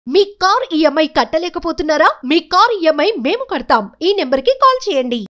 మీ car EMI కట్టలేకపోతున్నారా? మీ car EMI మేము కడతాం. ఈ నెంబర్కి కాల్ చేయండి.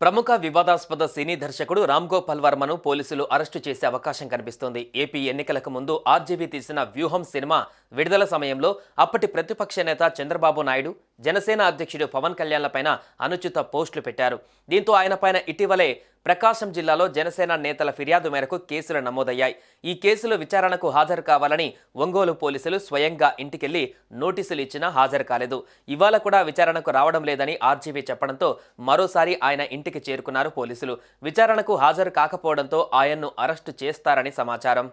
ప్రముఖ వివాదాస్పద సినీ దర్శకుడు రామ్ గోపాల్ వర్మను పోలీసులు అరెస్టు చేసే అవకాశం కనిపిస్తోంది. ఏపీ ఎన్నికలకు ముందు ఆర్జీవీ తీసిన వ్యూహం సినిమా విడుదల సమయంలో అప్పటి ప్రతిపక్ష నేత చంద్రబాబు నాయుడు, జనసేన అధ్యక్షుడు పవన్ కళ్యాణ్లపైన అనుచిత పోస్టులు పెట్టారు. దీంతో ఆయనపైన ఇటీవలే ప్రకాశం జిల్లాలో జనసేన నేతల ఫిర్యాదు మేరకు కేసులు నమోదయ్యాయి. ఈ కేసులో విచారణకు హాజరు కావాలని ఒంగోలు పోలీసులు స్వయంగా ఇంటికెళ్లి నోటీసులు ఇచ్చినా హాజరు కాలేదు. ఇవాళ కూడా విచారణకు రావడం లేదని ఆర్జీవీ చెప్పడంతో మరోసారి ఆయన ఇంటికి చేరుకున్నారు పోలీసులు. విచారణకు హాజరు కాకపోవడంతో ఆయన్ను అరెస్టు చేస్తారని సమాచారం.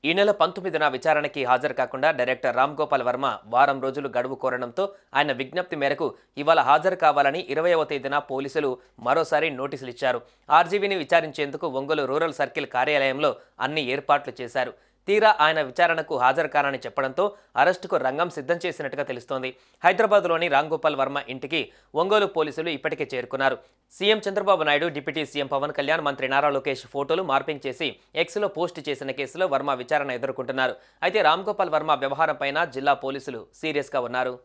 ఈ నెల 19న విచారణకి హాజరు కాకుండా డైరెక్టర్ రామ్ గోపాల్ వర్మ వారం రోజులు గడువు కోరడంతో ఆయన విజ్ఞప్తి మేరకు ఇవాళ హాజరు కావాలని 20వ తేదీన పోలీసులు మరోసారి నోటీసులు ఇచ్చారు. ఆర్జీవీని విచారించేందుకు ఒంగోలు రూరల్ సర్కిల్ కార్యాలయంలో అన్ని ఏర్పాట్లు చేశారు. తీరా ఆయన విచారణకు హాజరు కానని చెప్పడంతో అరెస్టుకు రంగం సిద్ధం చేసినట్టుగా తెలుస్తోంది. హైదరాబాద్లోని రామ్ గోపాల్ వర్మ ఇంటికి ఒంగోలు పోలీసులు ఇప్పటికే చేరుకున్నారు. CM Chandrababu Naidu, deputy CM Pawan Kalyan, మంత్రి నారా లోకేష్ ఫోటోలు మార్పింగ్ చేసి ఎక్స్లో పోస్ట్ చేసిన కేసులో వర్మ విచారణ ఎదుర్కొంటున్నారు. అయితే రామ్ గోపాల్ వర్మ వ్యవహారంపైన జిల్లా పోలీసులు సీరియస్గా ఉన్నారు.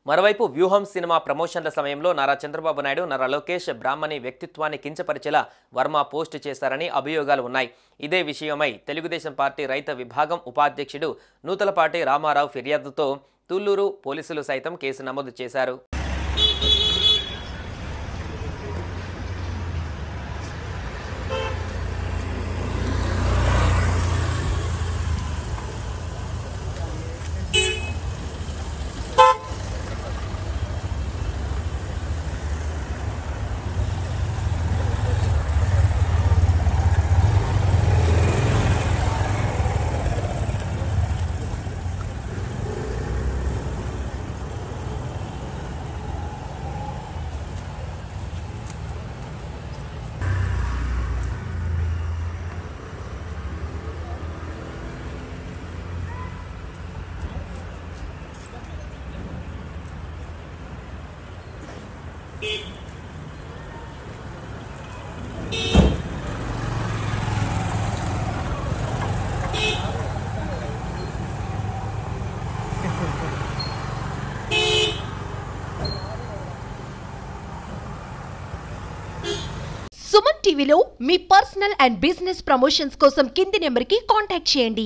మరోవైపు వ్యూహం సినిమా ప్రమోషన్ల సమయంలో నారా చంద్రబాబు నాయుడు, నారా లోకేష్ బ్రాహ్మణి వ్యక్తిత్వాన్ని కించపరిచేలా వర్మ పోస్టు చేశారని అభియోగాలు ఉన్నాయి. ఇదే విషయమై తెలుగుదేశం పార్టీ రైతు విభాగం ఉపాధ్యక్షుడు నూతలపాటి రామారావు ఫిర్యాదుతో తుళ్లూరు పోలీసులు సైతం కేసు నమోదు చేశారు. సుమన్ టీవీలో మీ పర్సనల్ అండ్ బిజినెస్ ప్రమోషన్స్ కోసం కింది నెంబర్కి కాంటాక్ట్ చేయండి.